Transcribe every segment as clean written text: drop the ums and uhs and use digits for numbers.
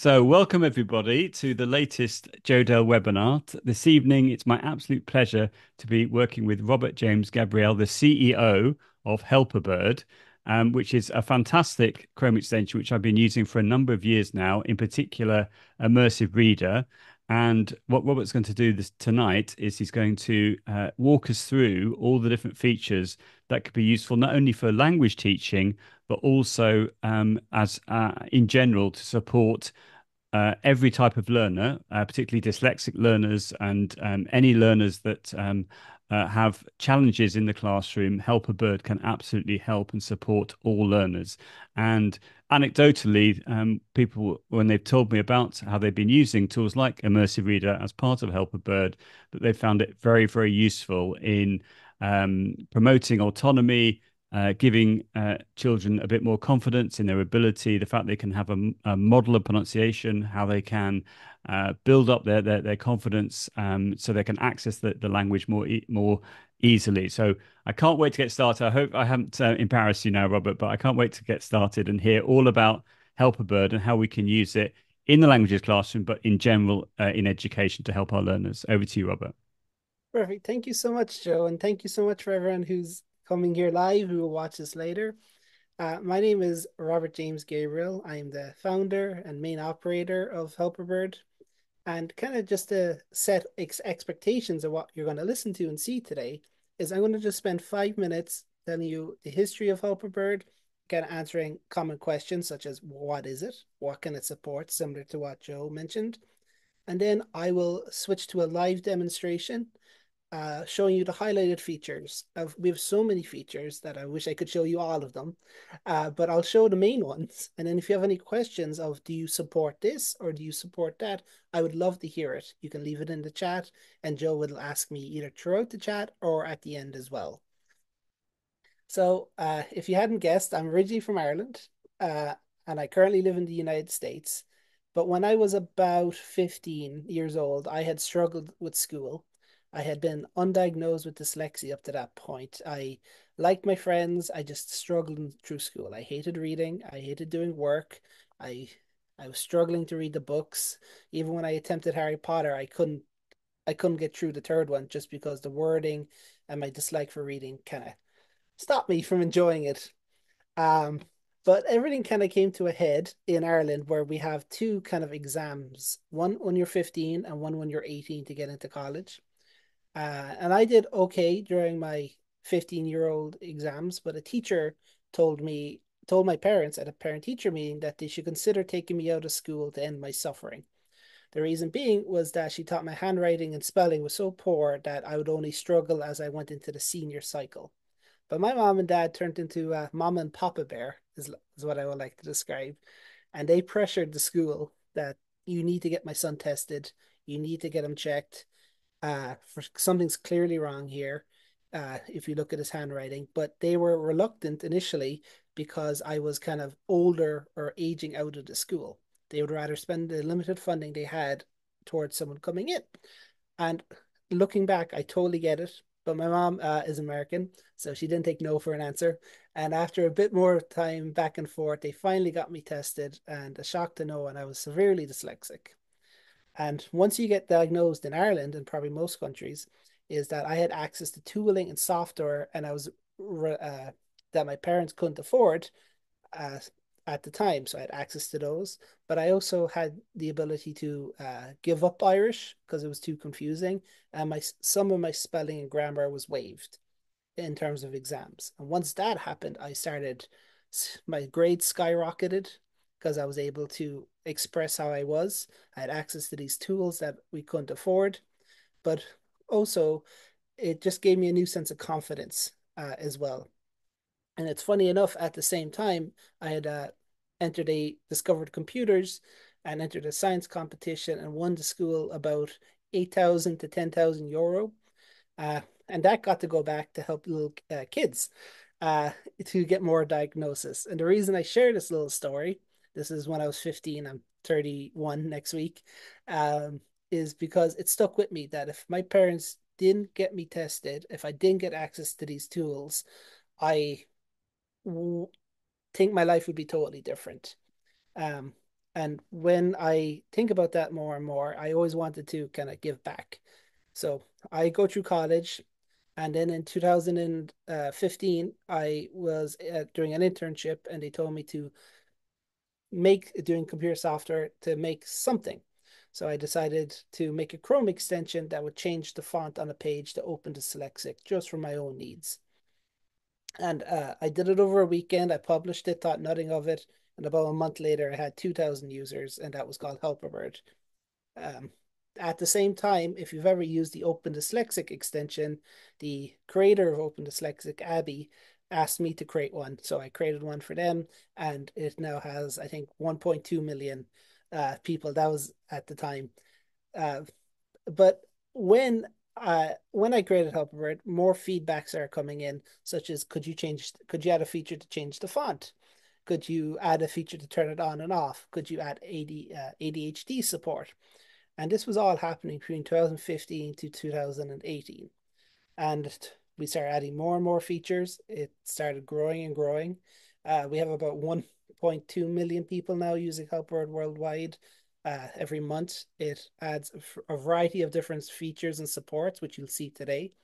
So, welcome everybody to the latest Jodel webinar. This evening, it's my absolute pleasure to be working with Robert James Gabriel, the CEO of Helperbird, which is a fantastic Chrome extension which I've been using for a number of years now, in particular, Immersive Reader. And what Robert's going to do this tonight is he's going to walk us through all the different features that could be useful not only for language teaching, but also as in general to support every type of learner, particularly dyslexic learners and any learners that have challenges in the classroom. Helperbird can absolutely help and support all learners. And anecdotally, people, when they've told me about how they've been using tools like Immersive Reader as part of Helperbird, that they found it very, very useful in promoting autonomy, giving children a bit more confidence in their ability, the fact they can have a model of pronunciation, how they can build up their confidence so they can access the language more easily. So I can't wait to get started. I hope I haven't embarrassed you now, Robert, but I can't wait to get started and hear all about Helperbird and how we can use it in the languages classroom, but in general in education to help our learners. Over to you, Robert. Perfect. Thank you so much, Joe. And thank you so much for everyone who's coming here live, who will watch this later. My name is Robert James Gabriel. I'm the founder and main operator of Helperbird. And kind of just to set expectations of what you're going to listen to and see today, is I'm going to just spend 5 minutes telling you the history of Helperbird, kind of answering common questions such as what is it? What can it support? Similar to what Joe mentioned. And then I will switch to a live demonstration showing you the highlighted features. We have so many features that I wish I could show you all of them, but I'll show the main ones. And then if you have any questions of do you support this or do you support that, I would love to hear it. You can leave it in the chat and Joe will ask me either throughout the chat or at the end as well. So if you hadn't guessed, I'm originally from Ireland and I currently live in the United States. But when I was about 15 years old, I had struggled with school. I had been undiagnosed with dyslexia up to that point. I liked my friends. I just struggled through school. I hated reading. I hated doing work. I I was struggling to read the books. Even when I attempted Harry Potter, I couldn't get through the third one just because the wording and my dislike for reading kind of stopped me from enjoying it. Um, but everything kind of came to a head in Ireland where we have two kind of exams, one when you're 15 and one when you're 18 to get into college. And I did okay during my 15-year-old exams, but a teacher told my parents at a parent-teacher meeting that they should consider taking me out of school to end my suffering. The reason being was that she thought my handwriting and spelling was so poor that I would only struggle as I went into the senior cycle. But my mom and dad turned into a mom and papa bear, is what I would like to describe. And they pressured the school that you need to get my son tested, you need to get him checked. For something's clearly wrong here. If you look at his handwriting, but they were reluctant initially because I was kind of older or aging out of the school. They would rather spend the limited funding they had towards someone coming in. And looking back, I totally get it. But my mom is American, so she didn't take no for an answer. And after a bit more time back and forth, they finally got me tested, and a shock to know, and I was severely dyslexic. And once you get diagnosed in Ireland and probably most countries, is that I had access to tooling and software, and I was that my parents couldn't afford uh, at the time, so I had access to those. But I also had the ability to give up Irish because it was too confusing, and my some of my spelling and grammar was waived in terms of exams. And once that happened, I started my grades skyrocketed because I was able to express how I was. I had access to these tools that we couldn't afford, but also it just gave me a new sense of confidence as well. And it's funny enough, at the same time, I had discovered computers and entered a science competition and won the school about 8,000 to 10,000 euro. Uh, and that got to go back to help little kids uh, to get more diagnosis. And the reason I share this little story, this is when I was 15, I'm 31 next week, um, is because it stuck with me that if my parents didn't get me tested, if I didn't get access to these tools, I think my life would be totally different. Um, And when I think about that more and more, I always wanted to kind of give back. So I go through college, and then in 2015, I was doing an internship, and they told me to make doing computer software to make something. So I decided to make a Chrome extension that would change the font on a page to open dyslexic just for my own needs. And I did it over a weekend. I published it, thought nothing of it. And about a month later, I had 2,000 users, and that was called Helperbird. Um, at the same time, if you've ever used the Open Dyslexic extension, the creator of Open Dyslexic, Abby, asked me to create one. So I created one for them, and it now has, I think, 1.2 million people. That was at the time. Uh, but when I created Helperbird, more feedbacks are coming in, such as could you add a feature to change the font? Could you add a feature to turn it on and off? Could you add ADHD support? And this was all happening between 2015 to 2018. And we started adding more and more features. It started growing and growing. We have about 1.2 million people now using Helpword worldwide. Every month, it adds a variety of different features and supports, which you'll see today,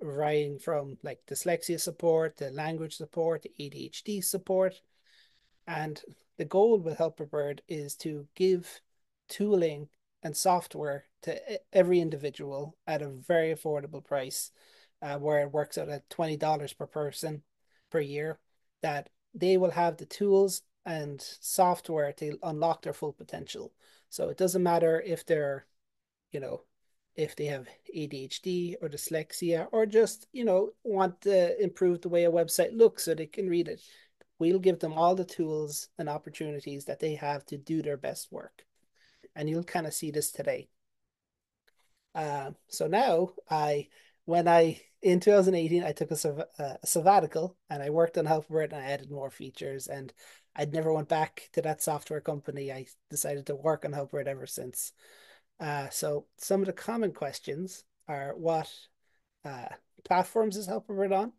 varying from like dyslexia support to language support to ADHD support. And the goal with Helperbird is to give tooling and software to every individual at a very affordable price, where it works out at $20 per person per year, that they will have the tools and software to unlock their full potential. So it doesn't matter if they're, you know, if they have ADHD or dyslexia or just, want to improve the way a website looks so they can read it. We'll give them all the tools and opportunities that they have to do their best work. And you'll kind of see this today. So now when I, in 2018, I took a sabbatical and I worked on Helpbird and I added more features, and I'd never went back to that software company. I decided to work on Helpbird ever since. So some of the common questions are what uh, platforms is Helperbird on?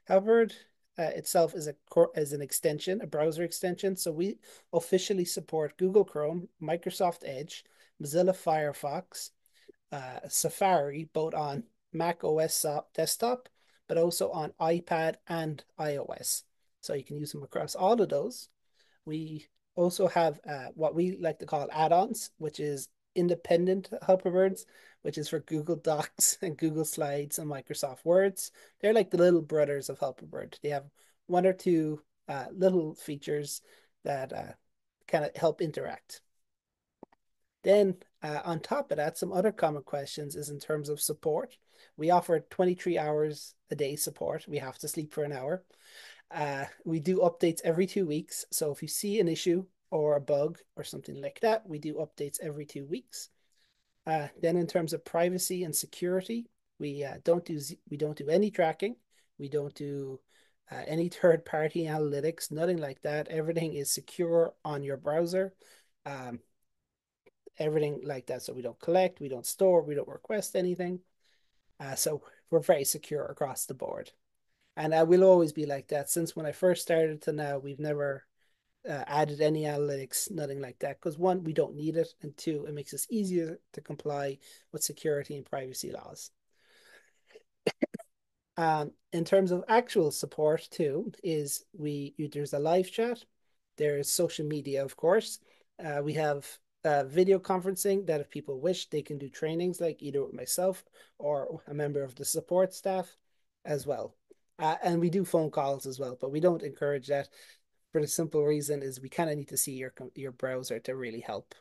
Helperbird itself is an extension, a browser extension. So we officially support Google Chrome, Microsoft Edge, Mozilla Firefox, Safari, both on Mac OS desktop, but also on iPad and iOS. So you can use them across all of those. We also have what we like to call add-ons, which is independent Helperbirds, which is for Google Docs and Google Slides and Microsoft Words. They're like the little brothers of Helperbird. They have one or two little features that kind of help interact. Then on top of that, some other common questions is in terms of support. We offer 23 hours a day support. We have to sleep for an hour. We do updates every 2 weeks. So if you see an issue or a bug or something like that, we do updates every 2 weeks. Then in terms of privacy and security, we don't do any tracking. We don't do any third party analytics, nothing like that. Everything is secure on your browser. Um, Everything like that. So we don't collect, we don't store, we don't request anything. So we're very secure across the board. And I will always be like that. Since when I first started to now, we've never added any analytics, nothing like that. Because one, we don't need it. And two, it makes us easier to comply with security and privacy laws. In terms of actual support too, is there's a live chat, there's social media, of course. We have video conferencing that if people wish, they can do trainings like either with myself or a member of the support staff as well. And we do phone calls as well, but we don't encourage that for the simple reason is we kind of need to see your browser to really help.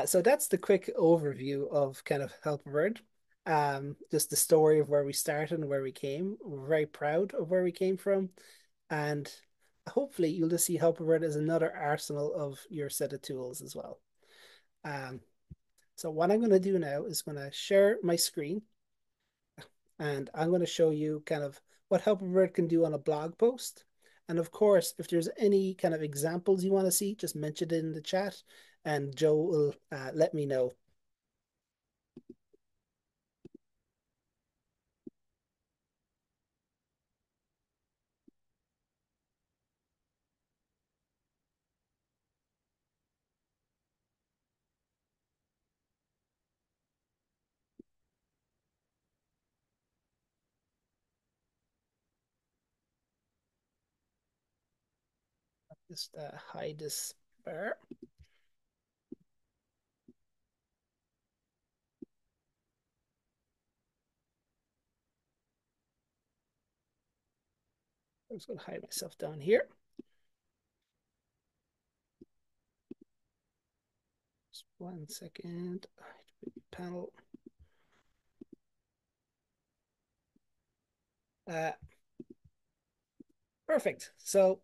So that's the quick overview of kind of Helperbird. Just the story of where we started and where we came. We're very proud of where we came from, and hopefully you'll just see Helperbird as another arsenal of your set of tools as well. Um, so what I'm going to do now is going to share my screen, and I'm going to show you kind of what Helperbird can do on a blog post. And of course, if there's any kind of examples you want to see, just mention it in the chat, and Joe will let me know. Just hide this bar. I'm just going to hide myself down here. Just 1 second. Panel. Uh, Perfect. So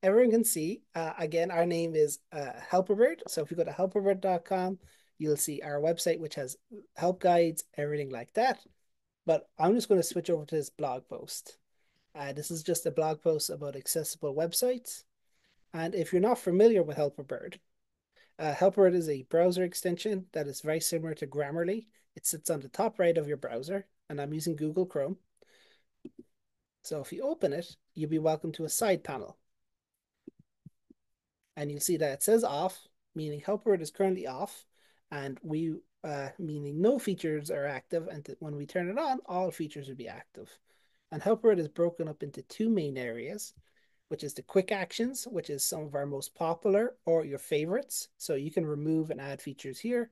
everyone can see, again, our name is Helperbird. So if you go to helperbird.com, you'll see our website, which has help guides, everything like that. But I'm just going to switch over to this blog post. This is just a blog post about accessible websites. And if you're not familiar with Helperbird, Helperbird is a browser extension that is very similar to Grammarly. It sits on the top right of your browser, and I'm using Google Chrome. So if you open it, you'll be welcome to a side panel. And you'll see that it says off, meaning Helperbird is currently off, and meaning no features are active, and when we turn it on, all features will be active. And Helperbird is broken up into two main areas, which is the quick actions, which is some of our most popular or your favorites. So you can remove and add features here.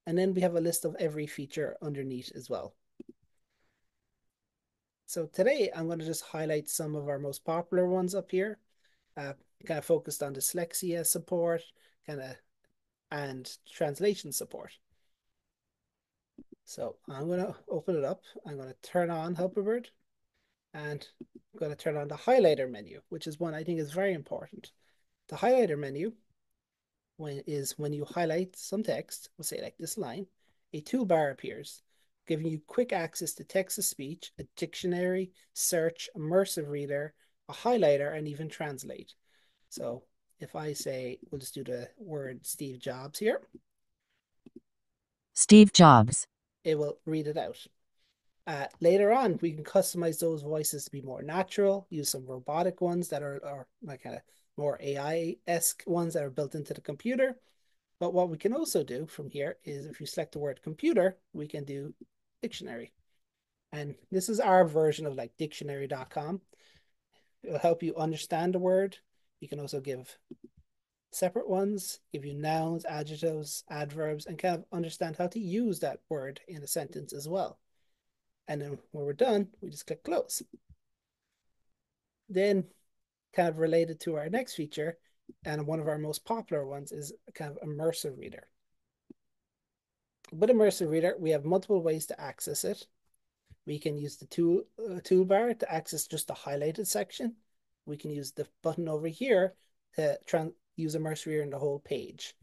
And then we have a list of every feature underneath as well. So today I'm going to just highlight some of our most popular ones up here, kind of focused on dyslexia support, kind of and translation support. So I'm going to open it up. I'm going to turn on Helperbird, and I'm going to turn on the highlighter menu, which is one I think is very important. The highlighter menu when you highlight some text, we'll say like this line, a toolbar appears, giving you quick access to text-to-speech, a dictionary, search, immersive reader, a highlighter, and even translate. So if I say, we'll just do the word Steve Jobs here. Steve Jobs. It will read it out. Later on, we can customize those voices to be more natural, use some robotic ones that are like kind of more AI-esque ones that are built into the computer. But what we can also do from here is if you select the word computer, we can do dictionary. And this is our version of like dictionary.com. It'll help you understand the word. You can also give separate ones, give you nouns, adjectives, adverbs, and kind of understand how to use that word in a sentence as well. And then when we're done, we just click close. Then kind of related to our next feature, and one of our most popular ones is kind of immersive reader. With Immersive Reader, we have multiple ways to access it. We can use the toolbar to access just the highlighted section. We can use the button over here to use Immersive Reader in the whole page.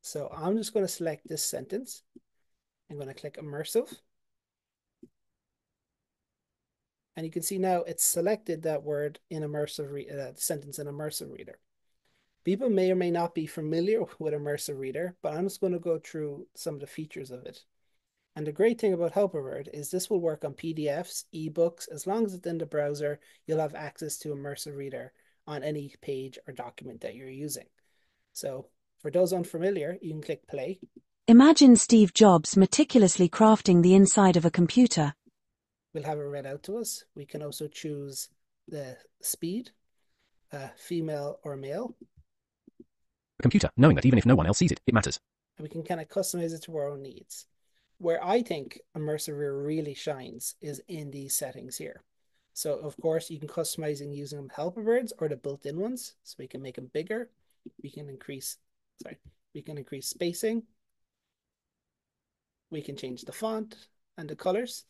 So I'm just going to select this sentence. I'm going to click Immersive. And you can see now it's selected that word in sentence in Immersive Reader. People may or may not be familiar with Immersive Reader, but I'm just going to go through some of the features of it. And the great thing about Helperbird is this will work on PDFs, ebooks. As long as it's in the browser, you'll have access to Immersive Reader on any page or document that you're using. So for those unfamiliar, you can click play. Imagine Steve Jobs meticulously crafting the inside of a computer. We'll have it read out to us. We can also choose the speed, female or male. A computer, knowing that even if no one else sees it, it matters. And we can kind of customize it to our own needs. Where I think Immersive Reader really shines is in these settings here. So of course you can customize using Helperbirds or the built-in ones. So we can make them bigger. We can increase spacing. We can change the font and the colors.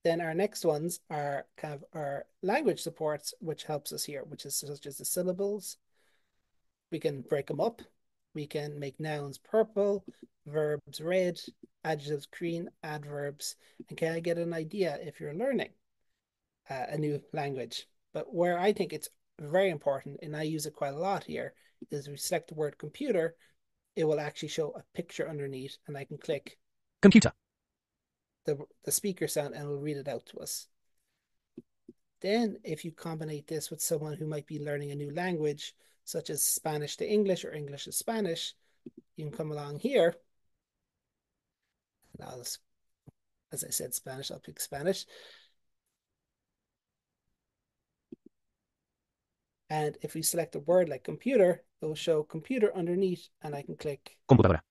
Then our next ones are kind of our language supports, which helps us here, which is such as the syllables. We can break them up. We can make nouns purple, verbs red, adjectives green, adverbs, and kind of get an idea if you're learning a new language. But where I think it's very important, and I use it quite a lot here, is we select the word computer, it will actually show a picture underneath, and I can click Computer. the speaker sound and it will read it out to us. Then if you combine this with someone who might be learning a new language, such as Spanish to English or English to Spanish, you can come along here. And as I said, Spanish, I'll pick Spanish. And if we select a word like computer, it will show computer underneath, and I can click Computadora.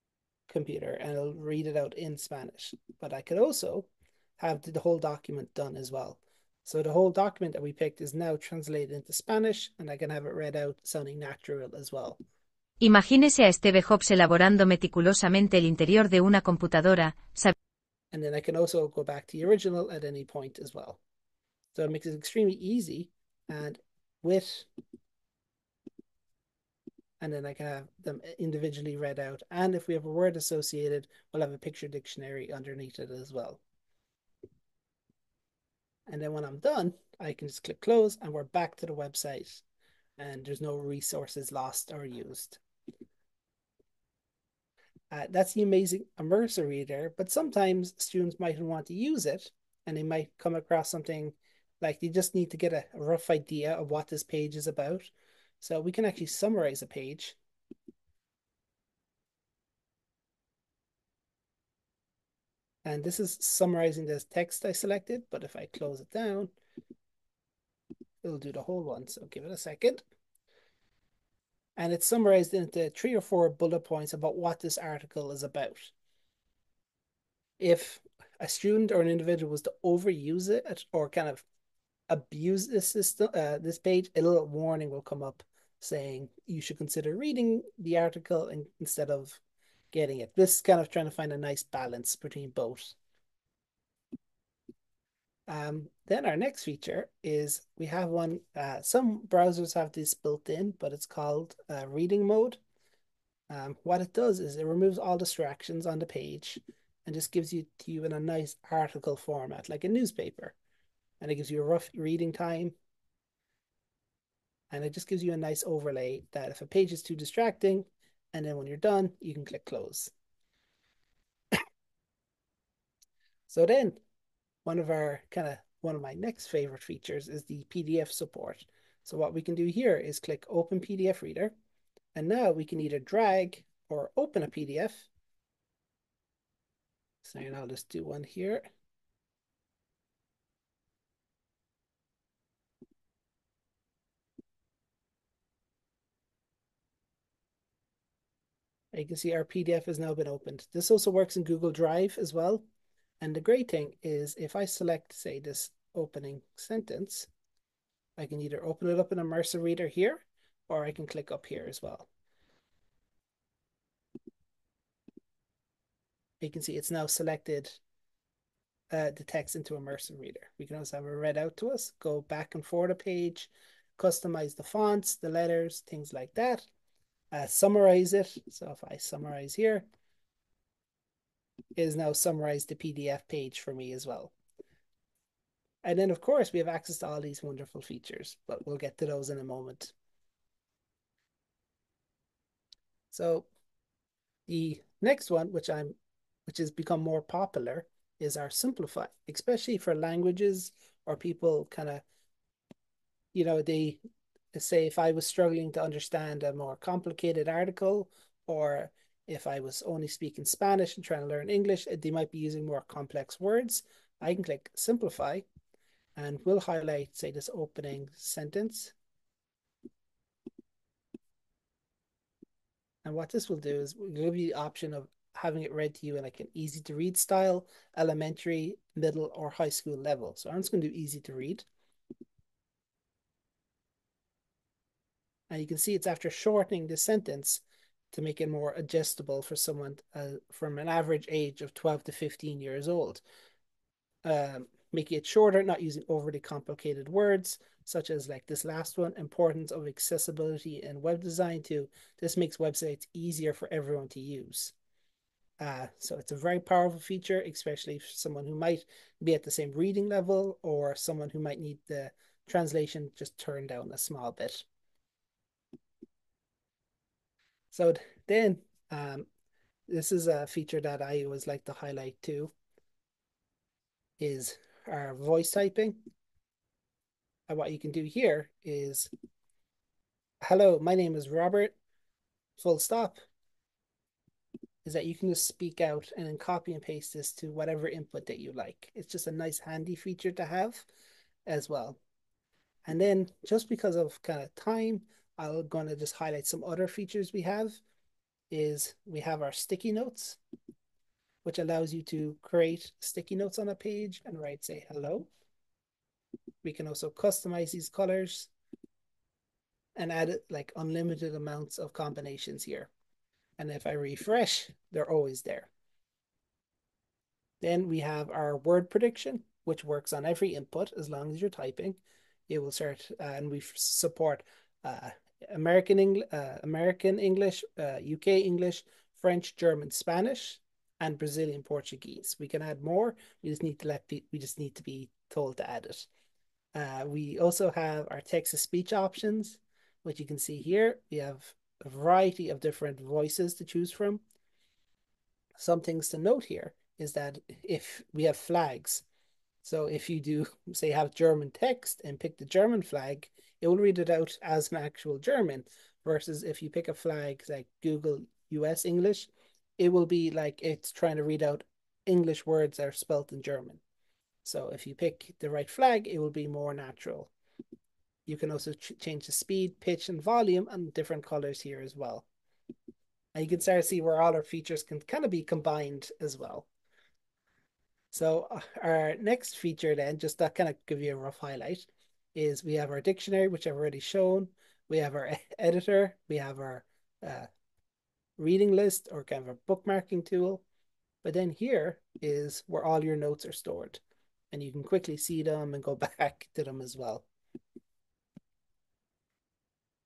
computer and it'll read it out in Spanish. But I could also have the whole document done as well. So the whole document that we picked is now translated into Spanish, and I can have it read out sounding natural as well. Imagínese a Steve Jobs elaborando meticulosamente el interior de una computadora, And then I can also go back to the original at any point as well. So it makes it extremely easy, and with and then I can have them individually read out. And if we have a word associated, we'll have a picture dictionary underneath it as well. And then when I'm done, I can just click close and we're back to the website and there's no resources lost or used. That's the amazing Immersive Reader, but sometimes students might want to use it and they might come across something like they just need to get a rough idea of what this page is about. So we can actually summarize a page. And this is summarizing this text I selected, but if I close it down, it'll do the whole one. So give it a second. And it's summarized into 3 or 4 bullet points about what this article is about. If a student or an individual was to overuse it or kind of abuse this system, this page, a little warning will come up saying you should consider reading the article instead of getting it. This is kind of trying to find a nice balance between both. Then our next feature is we have one, some browsers have this built in, but it's called reading mode. What it does is it removes all distractions on the page and just gives you to you in a nice article format, like a newspaper. And it gives you a rough reading time. And it just gives you a nice overlay that if a page is too distracting, and then when you're done, you can click close. So then one of my next favorite features is the PDF support. So what we can do here is click open PDF reader. And now we can either drag or open a PDF. So I'll just do one here. You can see our PDF has now been opened. This also works in Google Drive as well. And the great thing is if I select, say, this opening sentence, I can either open it up in Immersive Reader here, or I can click up here as well. You can see it's now selected the text into Immersive Reader. We can also have it read out to us, go back and forth a page, customize the fonts, the letters, things like that. Summarize it. So if I summarize here, it is now summarized the PDF page for me as well. And then, of course, we have access to all these wonderful features, but we'll get to those in a moment. So the next one, which has become more popular, is our simplify, especially for languages or people kind of, they say if I was struggling to understand a more complicated article, or if I was only speaking Spanish and trying to learn English, they might be using more complex words. I can click simplify and we'll highlight, say, this opening sentence. And what this will do is we'll give you the option of having it read to you in like an easy to read style, elementary, middle, or high school level. So I'm just going to do easy to read. And you can see it's after shortening the sentence to make it more adjustable for someone from an average age of 12 to 15 years old. Making it shorter, not using overly complicated words, such as like this last one, importance of accessibility in web design too. This makes websites easier for everyone to use. So it's a very powerful feature, especially for someone who might be at the same reading level or someone who might need the translation just turned down a small bit. So then this is a feature that I always like to highlight too, is our voice typing. And what you can do here is, hello, my name is Robert, full stop, is that you can just speak out and then copy and paste this to whatever input that you like. It's just a nice handy feature to have as well. And then just because of kind of time, I'm going to just highlight some other features we have is we have our sticky notes, which allows you to create sticky notes on a page and write, say, hello. We can also customize these colors and add like unlimited amounts of combinations here. And if I refresh, they're always there. Then we have our word prediction, which works on every input as long as you're typing. It will start, and we support uh, American English, UK English, French, German, Spanish, and Brazilian Portuguese. We can add more. We just need to be told to add it. We also have our text to speech options, which you can see here. We have a variety of different voices to choose from. Some things to note here is that if we have flags, so if you do, say, have German text and pick the German flag, it will read it out as an actual German, versus if you pick a flag like Google US English, it will be like it's trying to read out English words that are spelt in German. So if you pick the right flag, it will be more natural. You can also change the speed, pitch, and volume and different colors here as well. And you can start to see where all our features can kind of be combined as well. So our next feature then, just that kind of give you a rough highlight, is we have our dictionary, which I've already shown. We have our editor. We have our reading list or kind of a bookmarking tool. But then here is where all your notes are stored. And you can quickly see them and go back to them as well.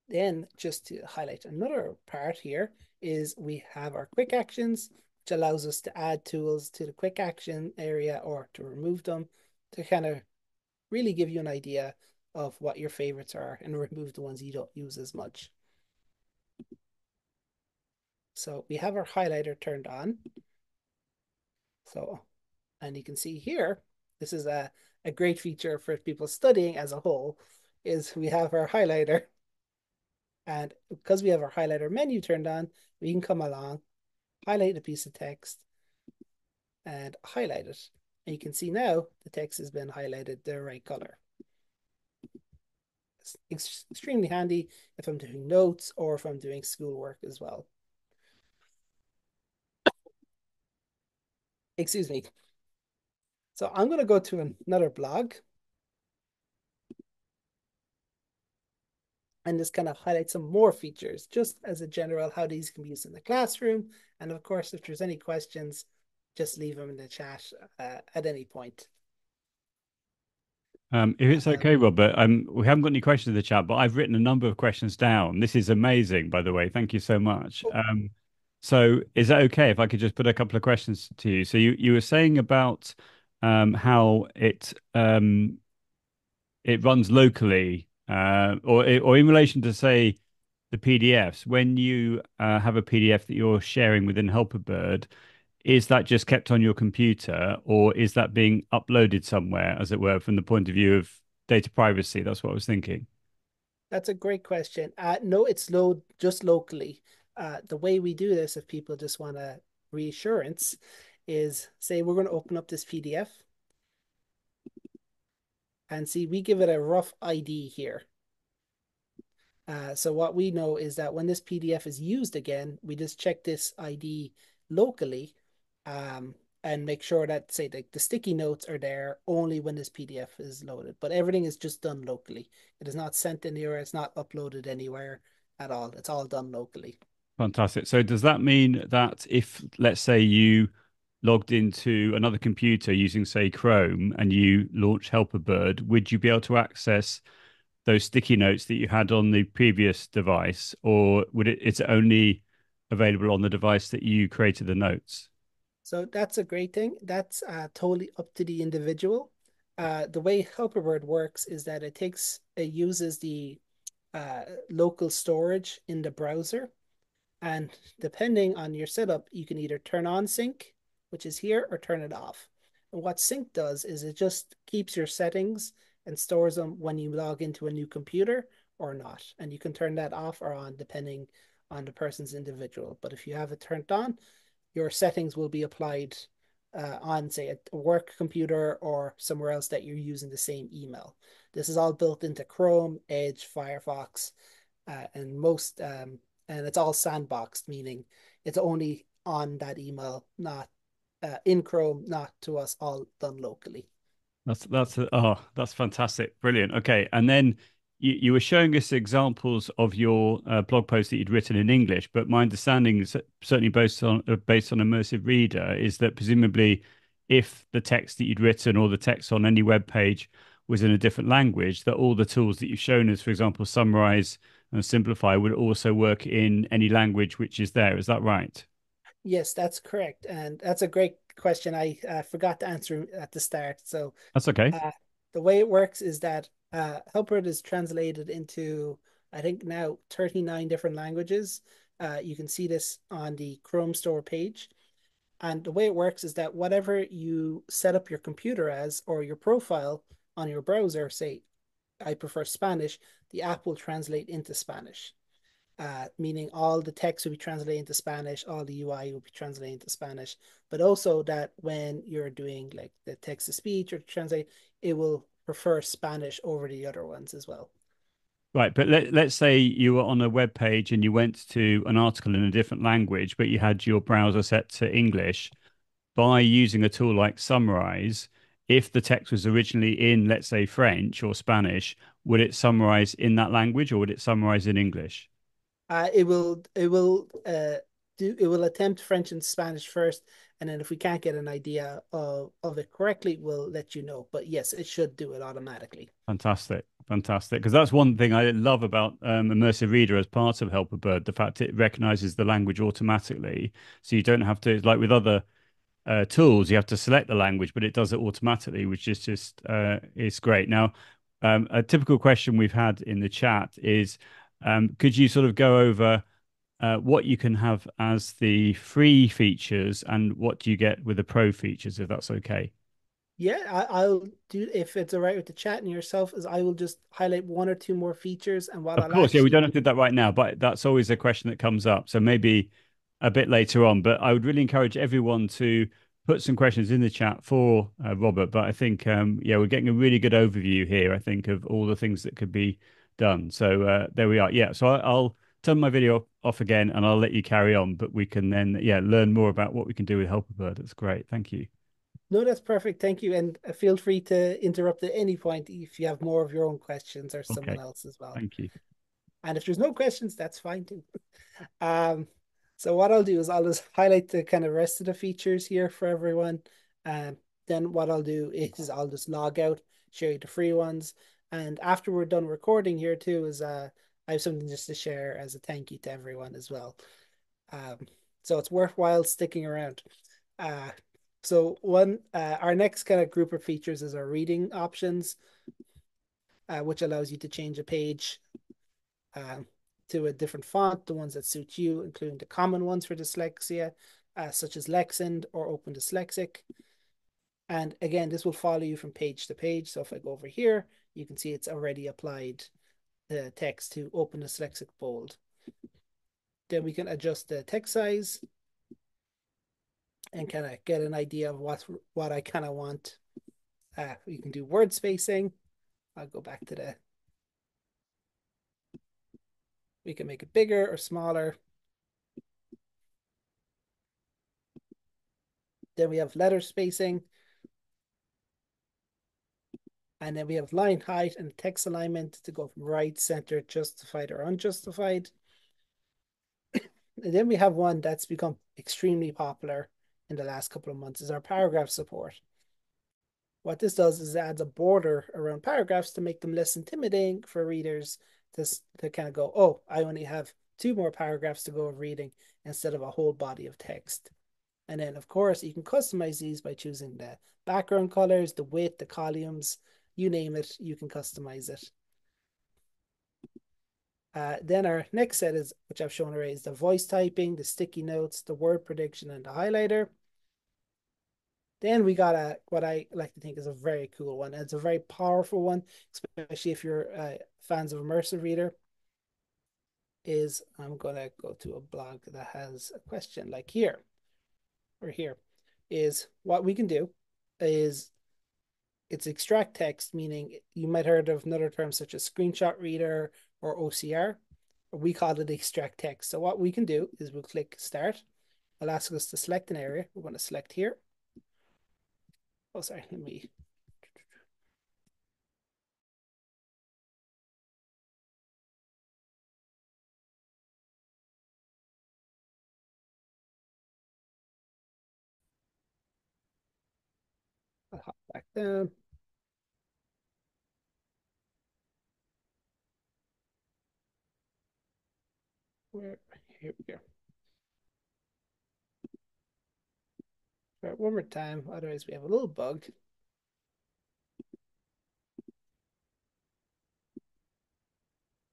Then just to highlight another part here is we have our quick actions, which allows us to add tools to the quick action area or to remove them to kind of really give you an idea of what your favorites are and remove the ones you don't use as much. So we have our highlighter turned on. So, and you can see here, this is a great feature for people studying as a whole, is we have our highlighter. And because we have our highlighter menu turned on, we can come along, highlight a piece of text, and highlight it. And you can see now the text has been highlighted the right color. It's extremely handy if I'm doing notes or if I'm doing schoolwork as well. Excuse me. So I'm going to go to another blog and just kind of highlight some more features, just as a general, how these can be used in the classroom. And of course, if there's any questions, just leave them in the chat at any point. If it's okay, Robert, we haven't got any questions in the chat, but I've written a number of questions down. This is amazing, by the way. Thank you so much. Oh, So is that okay if I could just put a couple of questions to you? So you were saying about how it runs locally, or in relation to say the PDFs. When you have a PDF that you're sharing within Helperbird, is that just kept on your computer, or is that being uploaded somewhere, as it were, from the point of view of data privacy? That's what I was thinking. that's a great question. No, it's just locally. The way we do this, if people just want a reassurance, is say we're going to open up this PDF and see we give it a rough ID here. So what we know is that when this PDF is used again, we just check this ID locally and make sure that, say, the sticky notes are there only when this PDF is loaded. But everything is just done locally. It is not sent anywhere. It's not uploaded anywhere at all. It's all done locally. Fantastic. So does that mean that if, let's say, you logged into another computer using, say, Chrome and you launch Helperbird, would you be able to access those sticky notes that you had on the previous device, or it's only available on the device that you created the notes? So that's a great thing. That's totally up to the individual. The way Helperbird works is that it uses the local storage in the browser. And depending on your setup, you can either turn on sync, which is here, or turn it off. And what sync does is it just keeps your settings and stores them when you log into a new computer or not. And you can turn that off or on depending on the person's individual. But if you have it turned on, your settings will be applied on, say, a work computer or somewhere else that you're using the same email. This is all built into Chrome, Edge, Firefox, and and it's all sandboxed, meaning it's only on that email, not in Chrome, not to us, all done locally. That's fantastic, brilliant. Okay, and then you were showing us examples of your blog post that you'd written in English, but my understanding is certainly based on Immersive Reader is that presumably, if the text that you'd written or the text on any web page was in a different language, that all the tools that you've shown us, for example, Summarize and Simplify, would also work in any language which is there. Is that right? Yes, that's correct. And that's a great question. I forgot to answer at the start. So That's okay. uh, the way it works is that Helperbird is translated into, I think now 39 different languages. You can see this on the Chrome Store page. And the way it works is that whatever you set up your computer as or your profile on your browser, say, I prefer Spanish, the app will translate into Spanish. Meaning all the text will be translated into Spanish, all the UI will be translated into Spanish, but also that when you're doing like the text to speech or translate, it will prefer Spanish over the other ones as well. Right, but let's say you were on a web page and you went to an article in a different language, but you had your browser set to English. By using a tool like Summarize, if the text was originally in, let's say, French or Spanish, would it summarize in that language or would it summarize in English? It will attempt French and Spanish first, and then if we can't get an idea of it correctly, we'll let you know. But yes, it should do it automatically. Fantastic, fantastic. Because that's one thing I love about Immersive Reader as part of Helperbird, the fact it recognizes the language automatically. So you don't have to, like with other tools, you have to select the language, but it does it automatically, which is just it's great. Now, a typical question we've had in the chat is, could you sort of go over what you can have as the free features and what do you get with the pro features, if that's okay? Yeah, I'll do if it's all right with the chat and yourself, is I will just highlight one or two more features, and what Of I'll course, yeah, we actually don't have do. to do that right now, but that's always a question that comes up. So maybe a bit later on. But I would really encourage everyone to put some questions in the chat for Robert. But I think, yeah, we're getting a really good overview here, I think, of all the things that could be done. So there we are. Yeah, so I'll turn my video off again and I'll let you carry on. But we can then, yeah, learn more about what we can do with Helperbird. That's great. Thank you. No, that's perfect. Thank you. And feel free to interrupt at any point if you have more of your own questions or someone Okay, else as well. thank you. And if there's no questions, that's fine too. Um, so what I'll do is I'll just highlight the kind of rest of the features here for everyone. Um, then what I'll do is I'll just log out, show you the free ones. And after we're done recording here too, is I have something just to share as a thank you to everyone as well. Um, so it's worthwhile sticking around. Uh, our next kind of group of features is our reading options, which allows you to change a page uh, to a different font, the ones that suit you, including the common ones for dyslexia, such as Lexend or Open Dyslexic. And again, this will follow you from page to page. So if I go over here, you can see it's already applied the text to Open Dyslexic bold. Then we can adjust the text size and kind of get an idea of what I kind of want. You can do word spacing. I'll go back to we can make it bigger or smaller. Then we have letter spacing. And then we have line height and text alignment to go from right, center, justified, or unjustified. And then we have one that's become extremely popular in the last couple of months is our paragraph support. What this does is it adds a border around paragraphs to make them less intimidating for readers to kind of go, oh, I only have two more paragraphs to go of reading instead of a whole body of text. And then, of course, you can customize these by choosing the background colors, the width, the columns, you name it, you can customize it. Then our next set is, which I've shown already, is the voice typing, the sticky notes, the word prediction, and the highlighter. Then we got what I like to think is a very cool one. It's a very powerful one, especially if you're fans of Immersive Reader. Is I'm gonna go to a blog that has a question like here or here. is what we can do is it's extract text, meaning you might have heard of another term such as screenshot reader or OCR. We call it extract text. So what we can do is we'll click start. It'll ask us to select an area. We're going to select here. Oh, sorry, let me. I'll hop back down. Where, here we go. Right, one more time, otherwise we have a little bug.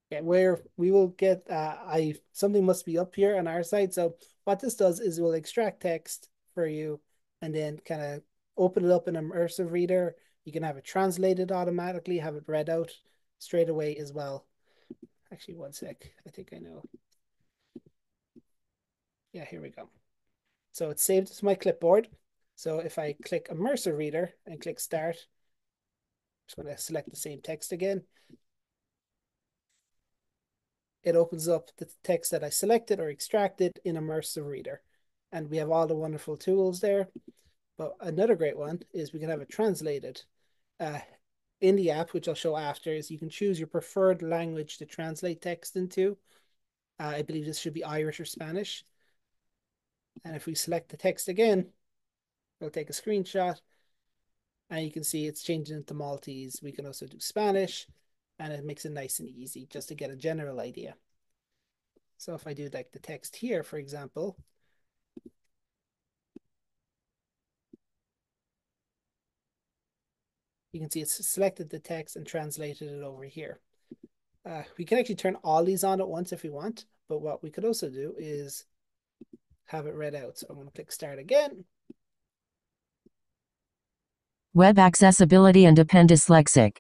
Yeah, where we will get I something must be up here on our side. So what this does is it will extract text for you and then kind of open it up in Immersive Reader. You can have it translated automatically, have it read out straight away as well. Actually, one sec. I think I know. Yeah, here we go. So it's saved to my clipboard. So if I click Immersive Reader and click Start, I'm just going to select the same text again. It opens up the text that I selected or extracted in Immersive Reader. And we have all the wonderful tools there. But another great one is we can have it translated. In the app, which I'll show after, is you can choose your preferred language to translate text into. I believe this should be Irish or Spanish. And if we select the text again, we'll take a screenshot and you can see it's changing into Maltese. We can also do Spanish and it makes it nice and easy just to get a general idea. So if I do like the text here, for example, you can see it's selected the text and translated it over here. We can actually turn all these on at once if we want, but what we could also do is have it read out. So I'm going to click start again. Web accessibility and depend dyslexic.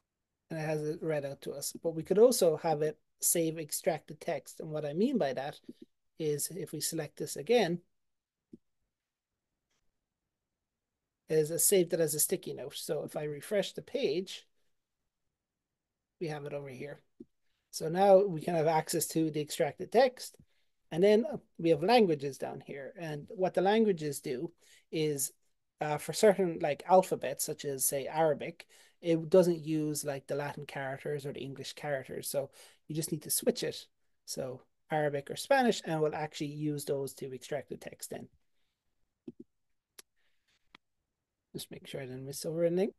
And it has it read out to us. But we could also have it save extracted text. And what I mean by that is if we select this again, is saved it as a sticky note. So if I refresh the page, we have it over here. So now we can have access to the extracted text. And then we have languages down here. And what the languages do is for certain like alphabets, such as say Arabic, it doesn't use like the Latin characters or the English characters. So you just need to switch it. So Arabic or Spanish, and we'll actually use those to extract the text in. Just make sure I didn't miss over anything.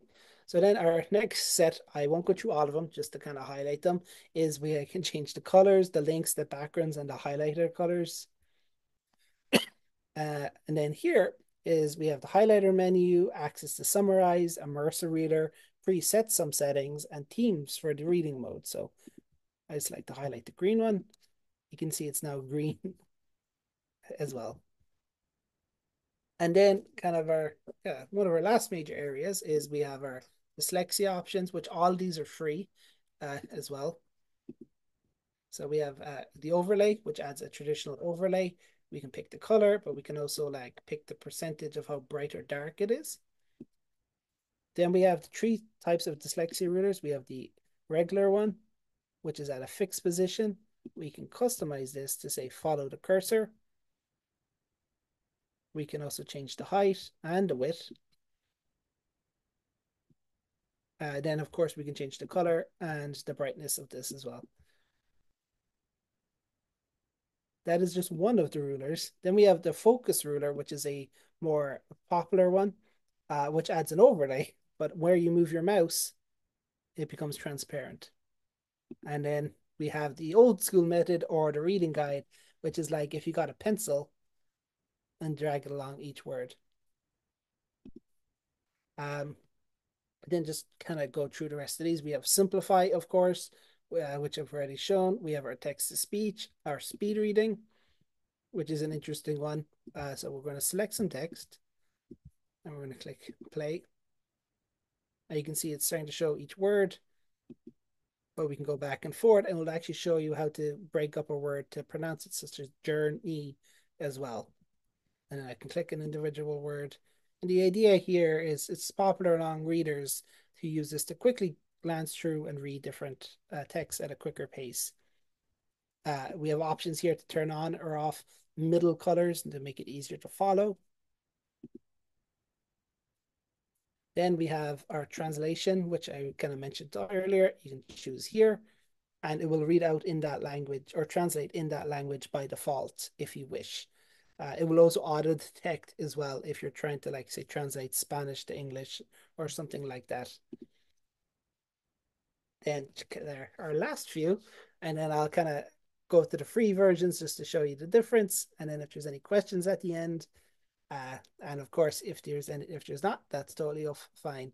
So then our next set, I won't go through all of them, just to kind of highlight them, is we can change the colors, the links, the backgrounds, and the highlighter colors. And then here is we have the highlighter menu, access to Summarise, Immersive Reader, preset some settings, and themes for the reading mode. So I just like to highlight the green one. You can see it's now green as well. And then kind of our one of our last major areas is we have our dyslexia options, which all these are free as well. So we have the overlay, which adds a traditional overlay. We can pick the color, but we can also like pick the percentage of how bright or dark it is. Then we have the three types of dyslexia rulers. We have the regular one, which is at a fixed position. We can customize this to say follow the cursor. We can also change the height and the width. Then, of course, we can change the color and the brightness of this as well. That is just one of the rulers. Then we have the focus ruler, which is a more popular one, which adds an overlay. But where you move your mouse, it becomes transparent. And then we have the old school method or the reading guide, which is like if you got a pencil and drag it along each word. Then just kind of go through the rest of these. We have simplify, of course, which I've already shown. We have our text to speech, our speed reading, which is an interesting one. So we're going to select some text and we're going to click play. And you can see it's starting to show each word, but we can go back and forth and we'll actually show you how to break up a word to pronounce it, such as journey as well. And then I can click an individual word And the idea here is it's popular among readers to use this to quickly glance through and read different texts at a quicker pace. We have options here to turn on or off middle colors and to make it easier to follow. Then we have our translation, which I kind of mentioned earlier. You can choose here, and it will read out in that language or translate in that language by default if you wish. It will also auto detect as well if you're trying to, like, say, translate Spanish to English or something like that. Then there our last few, and then I'll kind of go to the free versions just to show you the difference. And then if there's any questions at the end, and of course, if there's not, that's totally fine.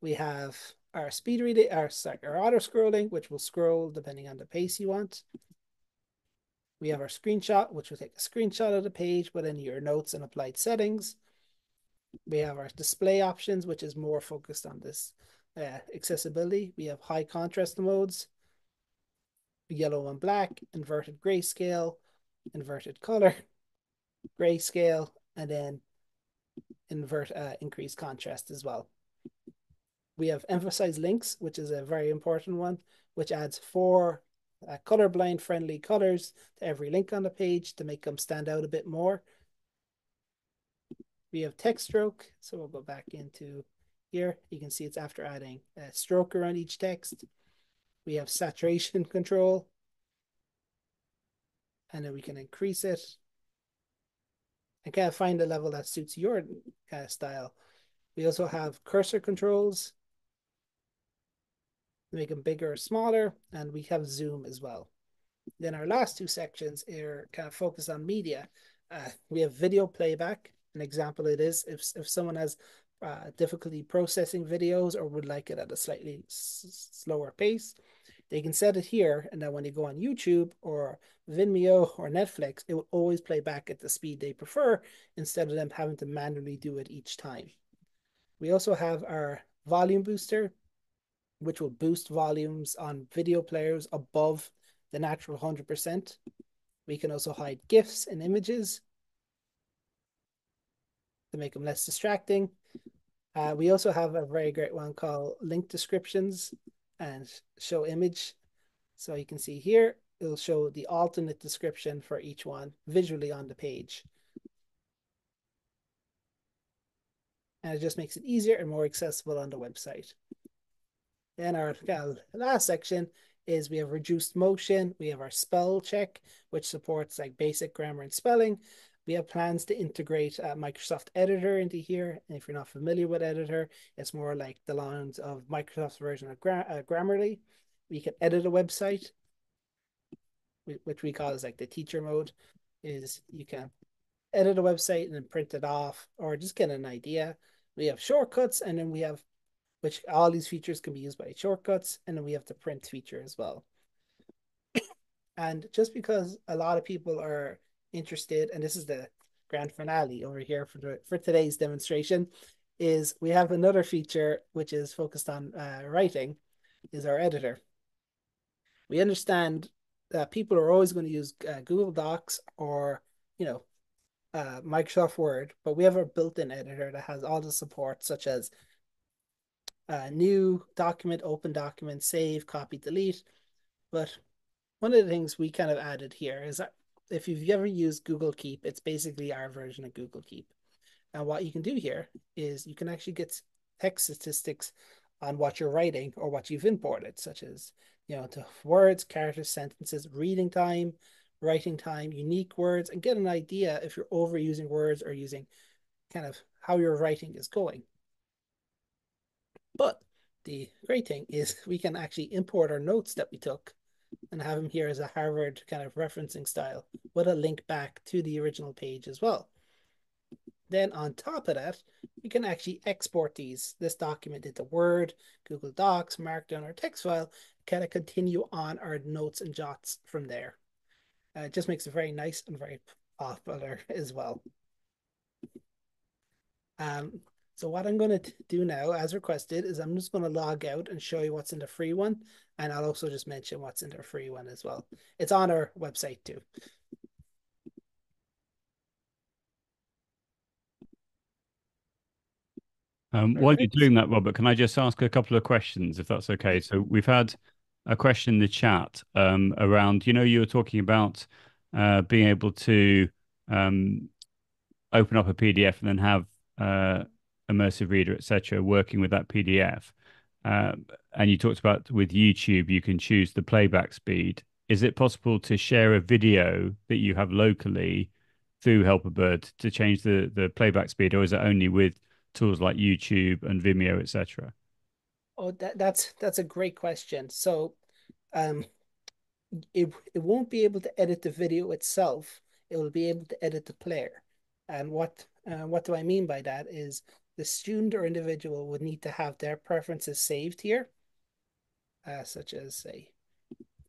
We have our speed reading, our auto scrolling, which will scroll depending on the pace you want. We have our screenshot, which will take a screenshot of the page with any of your notes and applied settings. We have our display options, which is more focused on this accessibility. We have high contrast modes, yellow and black, inverted grayscale, inverted color, grayscale, and then increased contrast as well. We have emphasize links, which is a very important one, which adds 4 colorblind friendly colors to every link on the page to make them stand out a bit more. We have text stroke, so we'll go back into here. You can see it's after adding a stroke around each text. We have saturation control, and then we can increase it and kind of find a level that suits your kind of style. We also have cursor controls, make them bigger or smaller, and we have zoom as well. Then our last 2 sections are kind of focused on media. We have video playback. An example it is if someone has difficulty processing videos or would like it at a slightly slower pace, they can set it here, and then when they go on YouTube or Vimeo or Netflix, it will always play back at the speed they prefer instead of them having to manually do it each time. We also have our volume booster, which will boost volumes on video players above the natural 100%. We can also hide GIFs and images to make them less distracting. We also have a very great one called link descriptions and show image. So you can see here, it'll show the alternate description for each one visually on the page. And it just makes it easier and more accessible on the website. Then our last section is we have reduced motion. We have our spell check, which supports like basic grammar and spelling. We have plans to integrate Microsoft Editor into here. And if you're not familiar with Editor, it's more like the lines of Microsoft's version of Grammarly. We can edit a website, which we call as like the teacher mode, is you can edit a website and then print it off or just get an idea. We have shortcuts, and then we have, which all these features can be used by shortcuts, and then we have the print feature as well. And just because a lot of people are interested, and this is the grand finale over here for today's demonstration, is we have another feature which is focused on writing, is our editor. We understand that people are always going to use Google Docs or, Microsoft Word, but we have a built-in editor that has all the support, such as new document, open document, save, copy, delete. But one of the things we kind of added here is that if you've ever used Google Keep, it's basically our version of Google Keep. And what you can do here is you can actually get text statistics on what you're writing or what you've imported, such as, to words, characters, sentences, reading time, writing time, unique words, and get an idea if you're overusing words or using kind of how your writing is going. But the great thing is we can actually import our notes that we took and have them here as a Harvard kind of referencing style with a link back to the original page as well. Then on top of that, we can actually export this document into Word, Google Docs, Markdown, or text file, kind of continue on our notes and jots from there. It just makes it very nice and very popular as well. So what I'm going to do now, as requested, is I'm just going to log out and show you what's in the free one. And I'll also just mention what's in the free one as well. It's on our website too. While you're Perfect. doing that, Robert, can I just ask a couple of questions, if that's okay? So we've had a question in the chat around, you were talking about being able to um, open up a PDF and then have uh, Immersive Reader, etc., working with that PDF. Uh, and you talked about with YouTube, you can choose the playback speed. Is it possible to share a video that you have locally through Helperbird to change the playback speed, or is it only with tools like YouTube and Vimeo, etc.? Oh, that's a great question. So, um, it won't be able to edit the video itself. It will be able to edit the player. And what do I mean by that is the student or individual would need to have their preferences saved here, such as say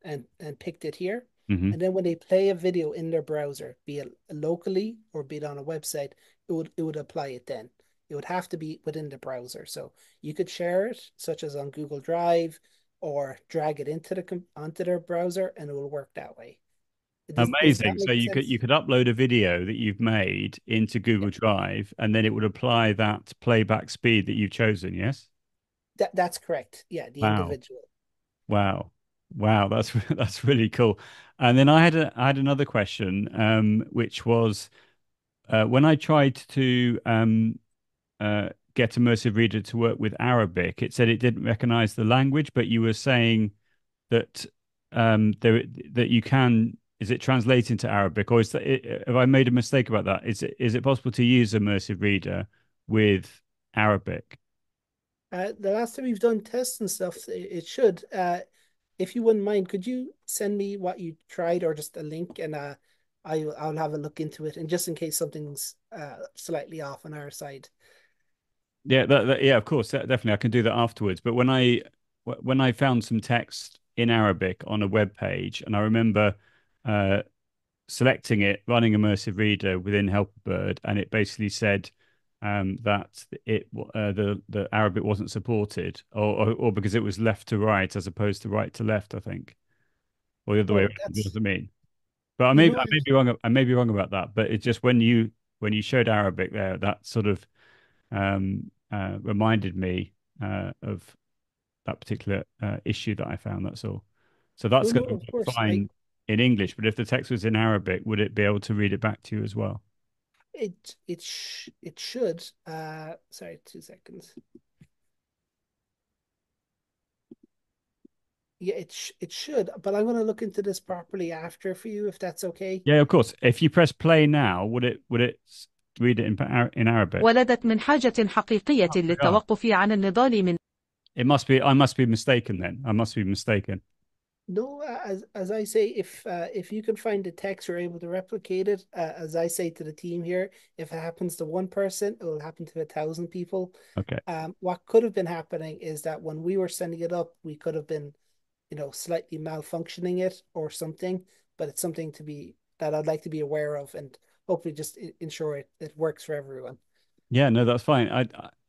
and picked it here. Hmm. And then when they play a video in their browser, be it locally or be it on a website, it would apply it then. It would have to be within the browser. So you could share it, such as on Google Drive, or drag it into onto their browser, and it will work that way. Does Amazing. that So make you sense? could upload a video that you've made into Yeah, Google Drive, and then it would apply that playback speed that you've chosen. Yes. that's correct. Yeah, the Wow. individual. Wow. Wow, that's that's really cool. And then I had another question, which was when I tried to get Immersive Reader to work with Arabic, it said it didn't recognize the language, but you were saying that there that you can, is it translate into Arabic, or have I made a mistake about that? Is it possible to use Immersive Reader with Arabic? The last time we've done tests and stuff, it should. If you wouldn't mind, could you send me what you tried or just a link, and I'll have a look into it, and just in case something's slightly off on our side. Yeah, yeah, of course, definitely, I can do that afterwards. But when I found some text in Arabic on a web page, and I remember uh, selecting it, running Immersive Reader within Helperbird, and it basically said that the Arabic wasn't supported, or because it was left to right as opposed to right to left, I think, or the other way Oh, around. You know that's what I mean? But you know, I may be wrong. I may be wrong about that. But it's just when you showed Arabic there, that sort of reminded me of that particular issue that I found. That's all. So no, that's no, going to of work course. fine in English. But if the text was in Arabic, would it be able to read it back to you as well? It should. Sorry, 2 seconds. Yeah, it should, but I'm gonna look into this properly after for you, if that's okay. Yeah, of course. If you press play now, would it read it in Arabic? ولدت من حاجة حقيقية Oh, yeah. للتوقف عن النضال من It must be. I must be mistaken then. I must be mistaken. No, as I say, if you can find the text, you're able to replicate it. As I say to the team here, if it happens to one person, it will happen to 1,000 people. Okay. What could have been happening is that when we were sending it up, we could have been, slightly malfunctioning it or something. But it's something that I'd like to be aware of, and hopefully just ensure it works for everyone. Yeah, no, that's fine.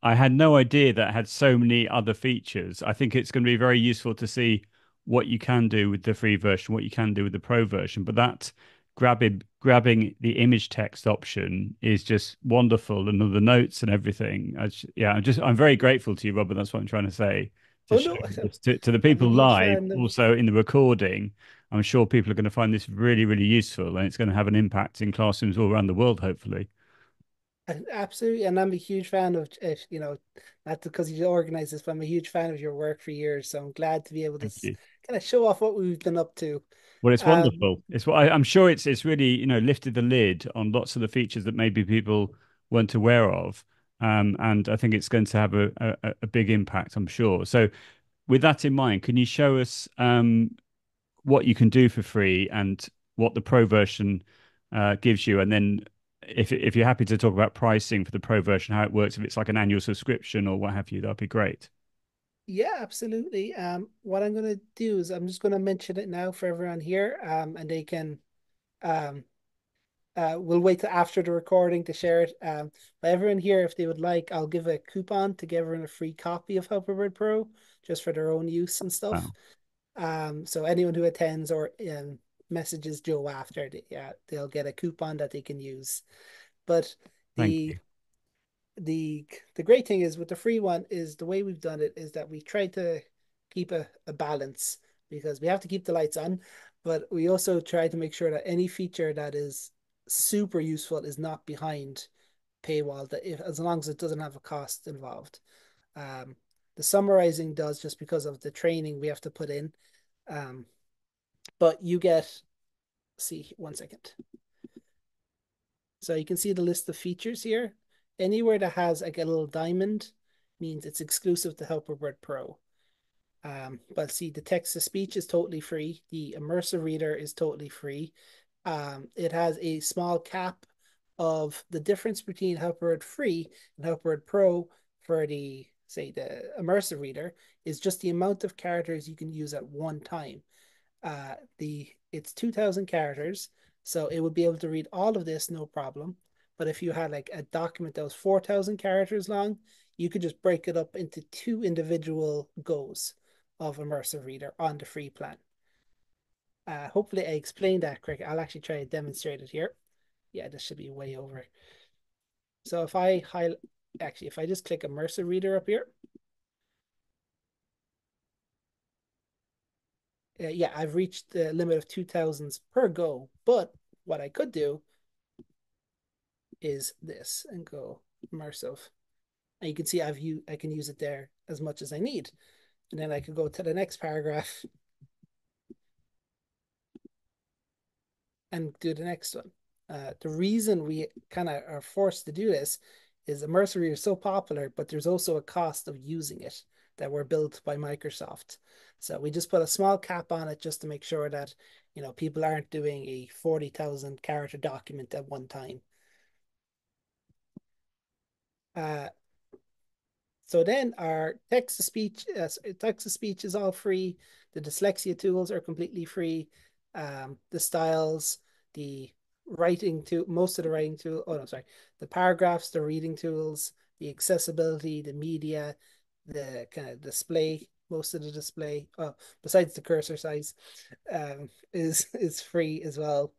I had no idea that it had so many other features. I think it's going to be very useful to see what you can do with the free version, what you can do with the pro version. But that grabbing the image text option is just wonderful, and all the notes and everything. Yeah, I'm very grateful to you, Robert. That's what I'm trying to say. To Oh show no, this to the I'm a people huge live, fan of. also in the recording. I'm sure people are going to find this really, really useful, and it's going to have an impact in classrooms all around the world, hopefully. Absolutely, and I'm a huge fan of, not because you organize this, but I'm a huge fan of your work for years. So I'm glad to be able to Thank you. kind of show off what we've been up to. Well, it's Um, wonderful. It's what I'm sure it's really, lifted the lid on lots of the features that maybe people weren't aware of. And I think it's going to have a big impact, I'm sure. So with that in mind, can you show us what you can do for free and what the pro version gives you? And then if you're happy to talk about pricing for the pro version, how it works, if it's like an annual subscription or what have you, that'd be great. yeah, absolutely. What I'm gonna do is I'm just gonna mention it now for everyone here, and they can um we'll wait till after the recording to share it. But everyone here, if they would like, I'll give a coupon to give everyone a free copy of Helperbird Pro just for their own use and stuff. Wow. So anyone who attends or messages Joe after, yeah, they'll get a coupon that they can use. But Thank the you. the great thing is with the free one is the way we've done it is that we try to keep a balance because we have to keep the lights on, but we also try to make sure that any feature that is super useful is not behind paywall, that if as long as it doesn't have a cost involved. Um, the summarizing does just because of the training we have to put in. Um, but you get, see, 1 second. So you can see the list of features here. Anywhere that has like a little diamond means it's exclusive to Helperbird Pro. But see, the text to speech is totally free. The immersive reader is totally free. It has a small cap of the difference between Helperbird Free and Helperbird Pro for the, say, the immersive reader is just the amount of characters you can use at one time. The It's 2,000 characters, so it would be able to read all of this no problem. But if you had like a document that was 4,000 characters long, you could just break it up into two individual goes of immersive reader on the free plan. Hopefully I explained that correctly. I'll actually try to demonstrate it here. Yeah, this should be way over. So if I highlight, actually, if I just click immersive reader up here, yeah, I've reached the limit of 2,000s per go. But what I could do is this and go immersive. And you can see I can use it there as much as I need. And then I could go to the next paragraph and do the next one. The reason we kind of are forced to do this is Immersive Reader is so popular, but there's also a cost of using it that were built by Microsoft. So we just put a small cap on it just to make sure that people aren't doing a 40,000 character document at one time. Uh, So then our text to speech is all free. The dyslexia tools are completely free. The styles, the writing to most of the writing tool. Oh no, sorry. The paragraphs, the reading tools, the accessibility, the media, the kind of display. Most of the display, besides the cursor size, is free as well.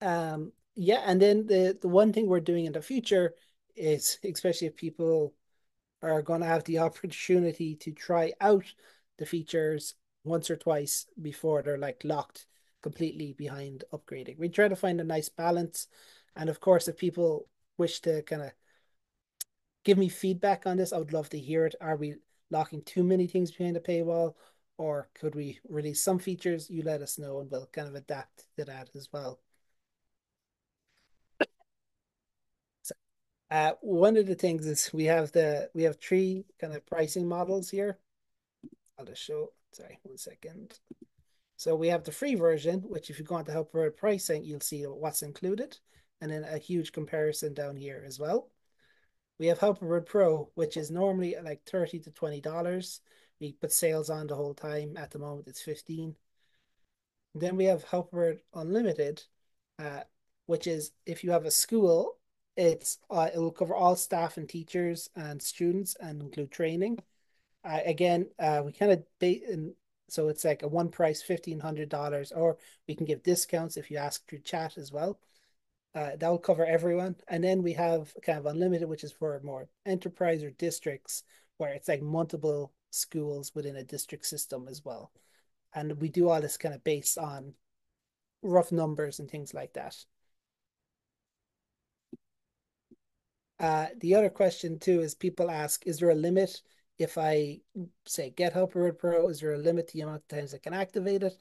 Yeah, and then the one thing we're doing in the future is, especially if people are going to have the opportunity to try out the features once or twice before they're like locked completely behind upgrading. We try to find a nice balance. And of course, if people wish to kind of give me feedback on this, I would love to hear it. Are we locking too many things behind the paywall? Or could we release some features? You let us know and we'll kind of adapt to that as well. So, one of the things is we have three kind of pricing models here. I'll just show, sorry, 1 second. So we have the free version, which if you go on to Helperbird pricing, you'll see what's included, and then a huge comparison down here as well. We have Helperbird Pro, which is normally like $30 to $20. We put sales on the whole time. At the moment, it's 15. Then we have Helperbird Unlimited, uh, which is if you have a school, it will cover all staff and teachers and students and include training. Again, we kind of so it's like a one price $1,500, or we can give discounts if you ask through chat as well. That will cover everyone. And then we have kind of unlimited, which is for more enterprise or districts, where it's like multiple schools within a district system as well. And we do all this kind of based on rough numbers and things like that. The other question too is people ask, is there a limit if I say get Helper Pro? Is there a limit to the amount of times I can activate it?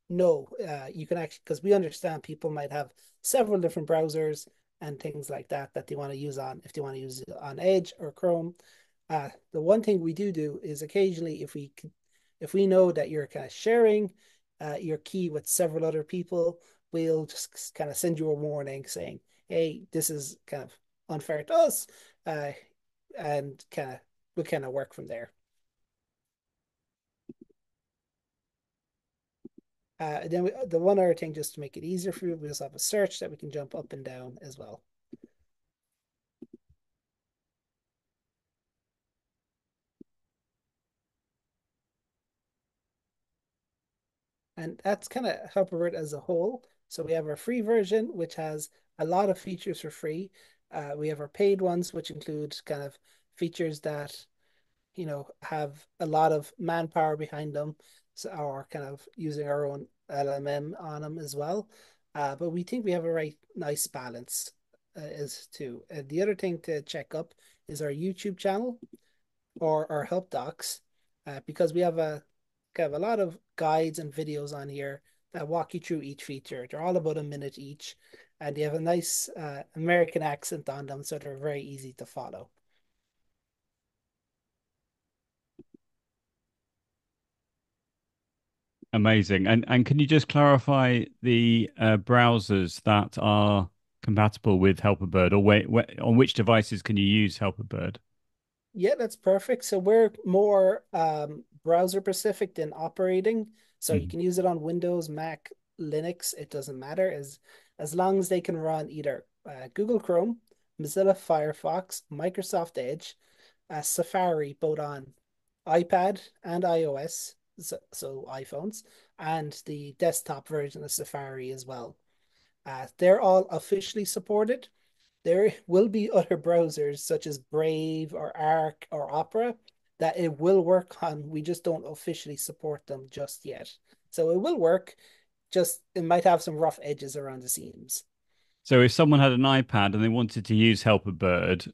No, you can actually, because we understand people might have several different browsers and things like that that they want to use on, if they want to use it on Edge or Chrome. The one thing we do is occasionally if we know that you're kind of sharing your key with several other people, we'll just kind of send you a warning saying, hey, this is kind of unfair to us, uh, and we kind of work from there. Then the one other thing, just to make it easier for you, we just have a search that we can jump up and down as well. And that's kind of Helperbird as a whole. So we have our free version, which has a lot of features for free. We have our paid ones, which include kind of features that have a lot of manpower behind them, so, or kind of using our own LMM on them as well. But we think we have a right nice balance as to. The other thing to check up is our YouTube channel or our help docs, because we have a kind of a lot of guides and videos on here that walk you through each feature. They're all about a minute each, and they have a nice American accent on them, so they're very easy to follow. Amazing. And can you just clarify the browsers that are compatible with Helperbird, or on which devices can you use Helperbird? Yeah, that's perfect. So we're more browser specific than operating. So you Mhm. can use it on Windows, Mac, Linux. It doesn't matter as long as they can run either Google Chrome, Mozilla Firefox, Microsoft Edge, Safari, both on iPad and iOS, so iPhones, and the desktop version of Safari as well. They're all officially supported. There will be other browsers such as Brave or Arc or Opera that it will work on. We just don't officially support them just yet. So it will work, just it might have some rough edges around the seams. So if someone had an iPad and they wanted to use Helperbird,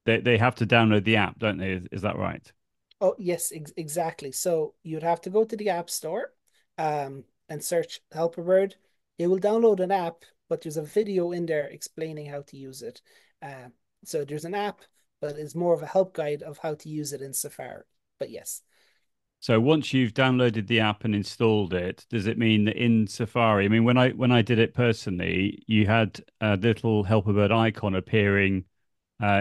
they have to download the app, don't they? Is that right? Oh, yes, exactly. So you'd have to go to the App Store and search Helperbird. It will download an app, but there's a video in there explaining how to use it. Um, so there's an app, but it's more of a help guide of how to use it in Safari. But yes. So once you've downloaded the app and installed it, does it mean that in Safari, I mean, when I did it personally, you had a little Helperbird icon appearing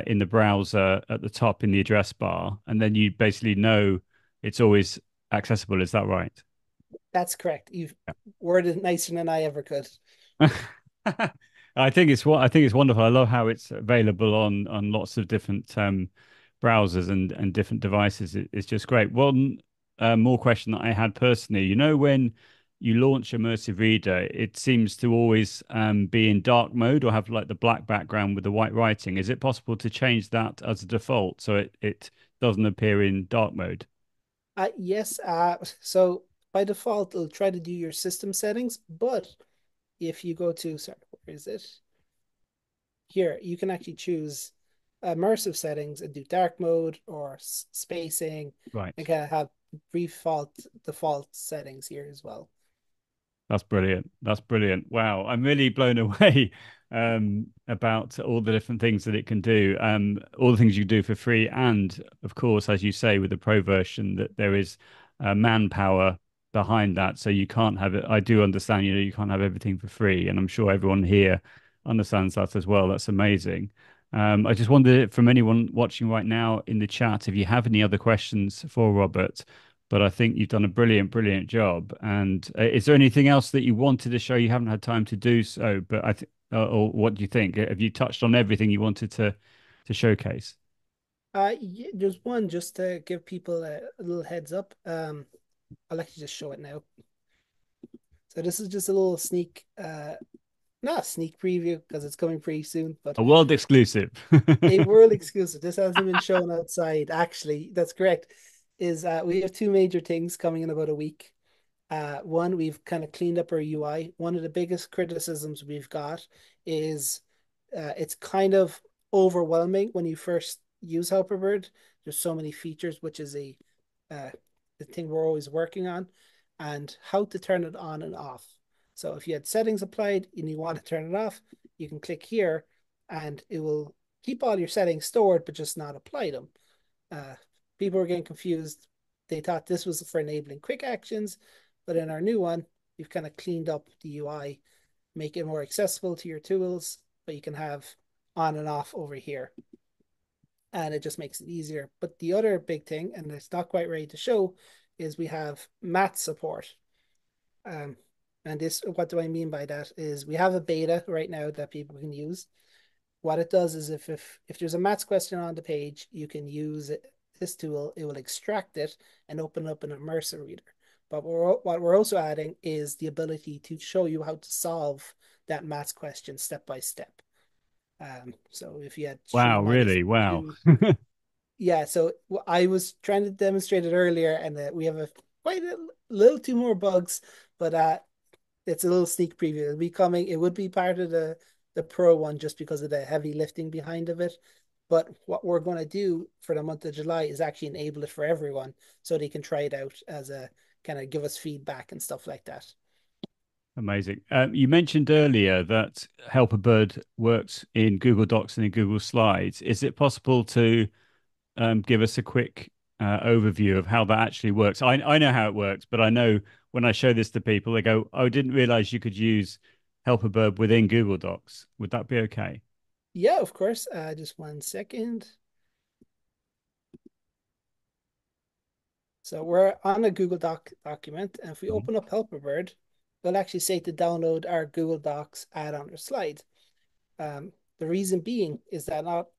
in the browser at the top in the address bar, and then you basically know it's always accessible. Is that right? That's correct. You've worded it nicer than I ever could. I think it's wonderful. I love how it's available on lots of different browsers and different devices. It's just great. One more question that I had personally, when you launch Immersive Reader, it seems to always be in dark mode or have like the black background with the white writing. Is it possible to change that as a default so it doesn't appear in dark mode? Yes, so by default, it'll try to do your system settings, but if you go to, sorry, where is it? Here, you can actually choose immersive settings and do dark mode or spacing and Right. kind of have default settings here as well. That's brilliant. That's brilliant. Wow. I'm really blown away about all the different things that it can do, all the things you do for free. And of course, as you say, with the pro version, that there is manpower behind that. So you can't have it. I do understand, you can't have everything for free. And I'm sure everyone here understands that as well. That's amazing. I just wondered from anyone watching right now in the chat, if you have any other questions for Robert, but I think you've done a brilliant, brilliant job. And is there anything else that you wanted to show you haven't had time to do so? But I think, or what do you think? Have you touched on everything you wanted to showcase? Yeah, there's one just to give people a little heads up. I'll actually just show it now. So this is just a little not a sneak preview because it's coming pretty soon, but A world exclusive. a world exclusive. This hasn't been shown outside. Actually, that's correct. Is we have two major things coming in about a week. One, we've kind of cleaned up our UI. One of the biggest criticisms we've got is it's kind of overwhelming when you first use Helperbird. There's so many features, which is uh, the thing we're always working on, and how to turn it on and off. So if you had settings applied and you want to turn it off, you can click here, and it will keep all your settings stored, but just not apply them. Uh, People were getting confused. They thought this was for enabling quick actions, but in our new one, we've kind of cleaned up the UI, make it more accessible to your tools, but you can have on and off over here. And it just makes it easier. But the other big thing, and it's not quite ready to show, is we have math support. Um, and this, what do I mean by that? Is we have a beta right now that people can use. What it does is if there's a maths question on the page, you can use this tool. It will extract it and open up an immersive reader. But what we're also adding is the ability to show you how to solve that maths question step by step. So if you had three Wow, minus really? Wow. two, yeah. So I was trying to demonstrate it earlier, and we have a quite a little two more bugs, but it's a little sneak preview. It'll be coming. It would be part of the pro one just because of the heavy lifting behind of it. But what we're going to do for the month of July is actually enable it for everyone so they can try it out as a kind of give us feedback and stuff like that. Amazing. You mentioned earlier that Helperbird works in Google Docs and in Google Slides. Is it possible to give us a quick overview of how that actually works? I know how it works, but I know when I show this to people, they go, "Oh, I didn't realize you could use Helperbird within Google Docs." Would that be okay? Yeah, of course. Just 1 second. So we're on a Google document, and if we Mhm. open up Helperbird, it'll actually say to download our Google Docs add-on or slide. The reason being is that not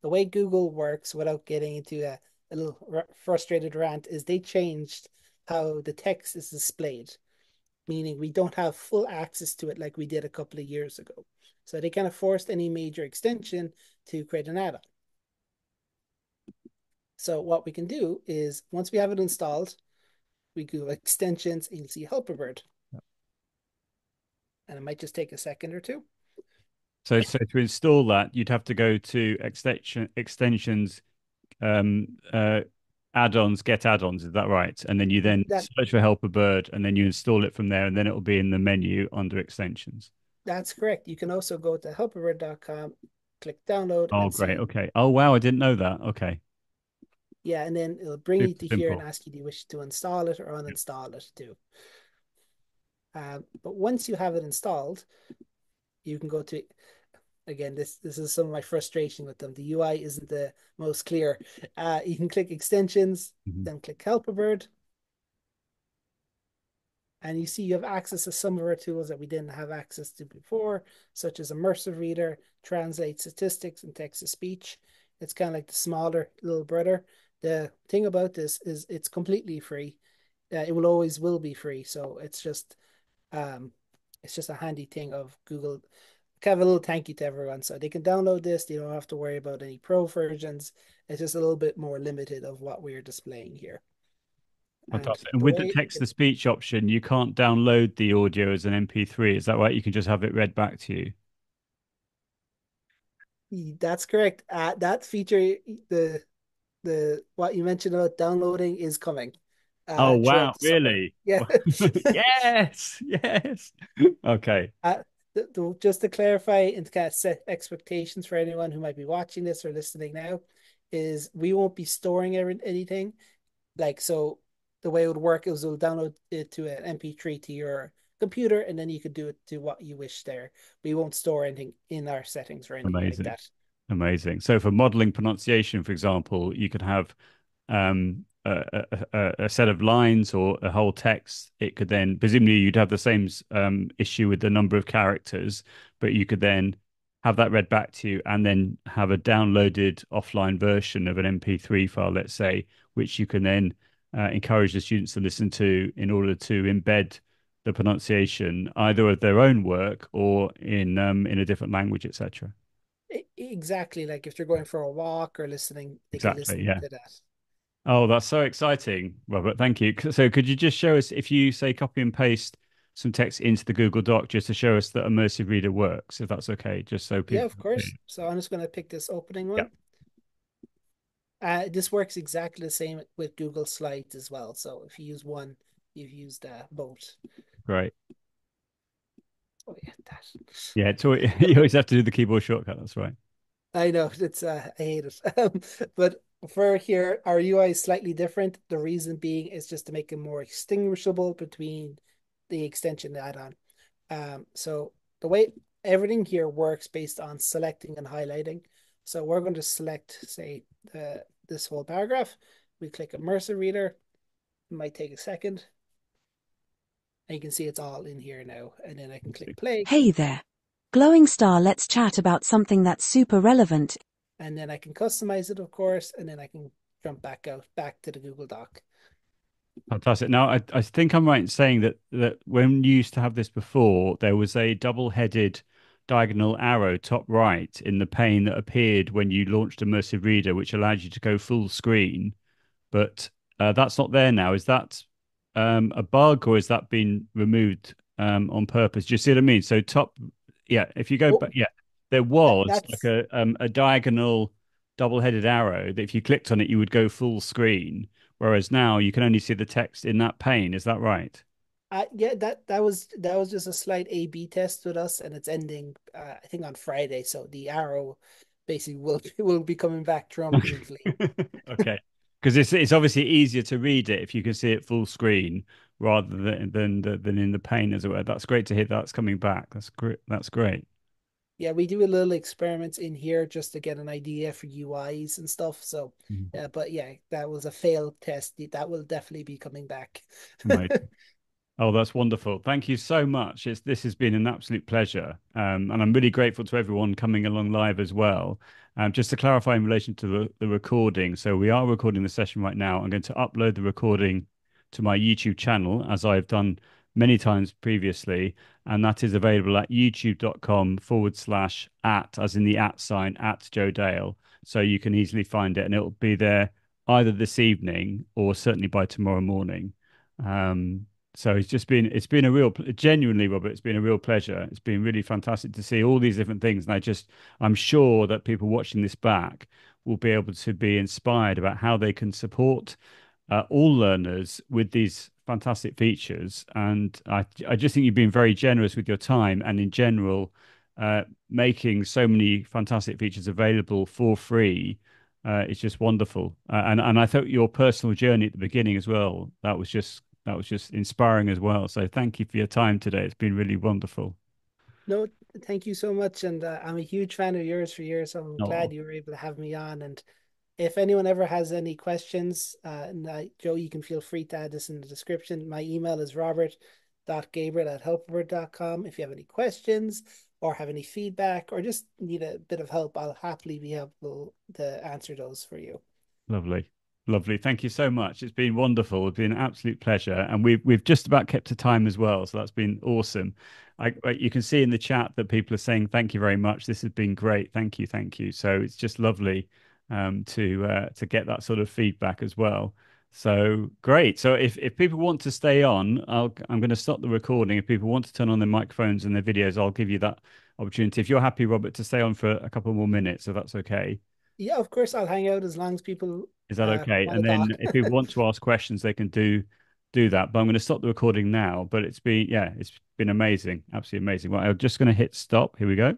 the way Google works without getting into a little frustrated rant is they changed how the text is displayed, meaning we don't have full access to it like we did a couple of years ago. So they kind of forced any major extension to create an add-on. So what we can do is once we have it installed, we go extensions and you'll see Helperbird. And it might just take a second or two. So to install that, you'd have to go to extensions, uh, add-ons, get add-ons. Is that right? And then you then That search for Helperbird, and then you install it from there, and then it will be in the menu under extensions. that's correct. You can also go to helperbird.com, click download Oh, and great. see. Okay. Oh, wow. I didn't know that. Okay. Yeah, and then it'll bring you Super to here and simple. ask you, do you wish to install it or Yep. uninstall it too? But once you have it installed, you can go to again. This is some of my frustration with them. The UI isn't the most clear. You can click extensions, Mhm. then click Helperbird, and you see you have access to some of our tools that we didn't have access to before, such as Immersive Reader, Translate Statistics, and Text to Speech. It's kind of like the smaller little brother. The thing about this is it's completely free. It will always will be free. So um, it's just a handy thing of Google. Kind of a little thank you to everyone. So they can download this. They don't have to worry about any pro versions. It's just a little bit more limited of what we're displaying here. And Fantastic. And the with the way text to it speech option, you can't download the audio as an MP3. Is that right? You can just have it read back to you. That's correct. That feature, the the what you mentioned about downloading is coming Oh, throughout wow. the summer. Really? Yeah. Yes. Yes. Okay. Just to clarify and to kind of set expectations for anyone who might be watching this or listening now, is we won't be storing anything. Like so, the way it would work is we'll download it to an MP3 to your computer, and then you could do it to what you wish there. We won't store anything in our settings or anything like Amazing. that. Amazing. So for modeling pronunciation, for example, you could have a set of lines or a whole text. It could then, presumably, you'd have the same issue with the number of characters, but you could then have that read back to you and then have a downloaded offline version of an MP3 file, let's say, which you can then encourage the students to listen to in order to embed the pronunciation either of their own work or in a different language, etc. Exactly, like if they're going for a walk or listening, they can Exactly. listen Yeah. to that. Oh, that's so exciting, Robert. Thank you. So, could you just show us if you say copy and paste some text into the Google Doc just to show us that Immersive Reader works, if that's okay, just so Yeah, people of can see. course. So I'm just going to pick this opening Yeah, one. This works exactly the same with Google Slides as well. So if you use one, you've used both. great. Oh yeah, that. Yeah, it's always, you always have to do the keyboard shortcut. That's right. I know it's I hate it. But for here, our UI is slightly different. The reason being is just to make it more extinguishable between the extension add-on. So the way everything here works based on selecting and highlighting. So we're going to select, say, this whole paragraph. We click Immersive Reader. It might take a second. And you can see it's all in here now. And then I can click play. Hey there. Glowing Star, let's chat about something that's super relevant. And then I can customize it, of course. And then I can jump back to the Google Doc. Fantastic. Now, I think I'm right in saying that when you used to have this before, there was a double-headed diagonal arrow top right in the pane that appeared when you launched Immersive Reader, which allowed you to go full screen. But that's not there now. Is that a bug, or has that been removed on purpose? Do you see what I mean? So top, yeah. If you go Oh, back, yeah, there was like that's a diagonal double-headed arrow that if you clicked on it, you would go full screen. Whereas now you can only see the text in that pane. Is that right? yeah, that was just a slight A/B test with us, and it's ending I think on Friday. So the arrow basically will will be coming back triumphantly. Okay. Because it's obviously easier to read it if you can see it full screen rather than in the pane, as it were. That's great to hear that's coming back. That's great. That's great. Yeah, we do a little experiments in here just to get an idea for UIs and stuff. So, Mhm. but yeah, that was a failed test. That will definitely be coming back. Right. Oh, that's wonderful. Thank you so much. This has been an absolute pleasure. And I'm really grateful to everyone coming along live as well. Just to clarify in relation to the recording. So we are recording the session right now. I'm going to upload the recording to my YouTube channel, as I've done many times previously. And that is available at youtube.com/@ as in the at sign, at Joe Dale. So you can easily find it, and it'll be there either this evening or certainly by tomorrow morning. Um, so it's been a real genuinely, Robert, it's been a real pleasure. It's been really fantastic to see all these different things. And I'm sure that people watching this back will be able to be inspired about how they can support all learners with these fantastic features. And I just think you've been very generous with your time and in general, making so many fantastic features available for free. It's just wonderful. And I thought your personal journey at the beginning as well, that was just inspiring as well. So thank you for your time today. It's been really wonderful. No, thank you so much, and I'm a huge fan of yours for years. So I'm Oh, glad you were able to have me on. And if anyone ever has any questions, Joe, you can feel free to add this in the description. My email is robert.gabriel@helperbird.com. If you have any questions or have any feedback or just need a bit of help, I'll happily be able to answer those for you. lovely. Lovely. Thank you so much. It's been wonderful. It's been an absolute pleasure. And we've just about kept to time as well. So that's been awesome. You can see in the chat that people are saying thank you very much. This has been great. Thank you. Thank you. So it's just lovely to get that sort of feedback as well. So great. So if people want to stay on, I'm going to stop the recording. If people want to turn on their microphones and their videos, I'll give you that opportunity. If you're happy, Robert, to stay on for a couple more minutes, if that's okay. Yeah, of course, I'll hang out as long as people Is that okay? want to And then talk. if people want to ask questions, they can do that. But I'm going to stop the recording now. But it's been amazing, absolutely amazing. Well, I'm just going to hit stop. Here we go.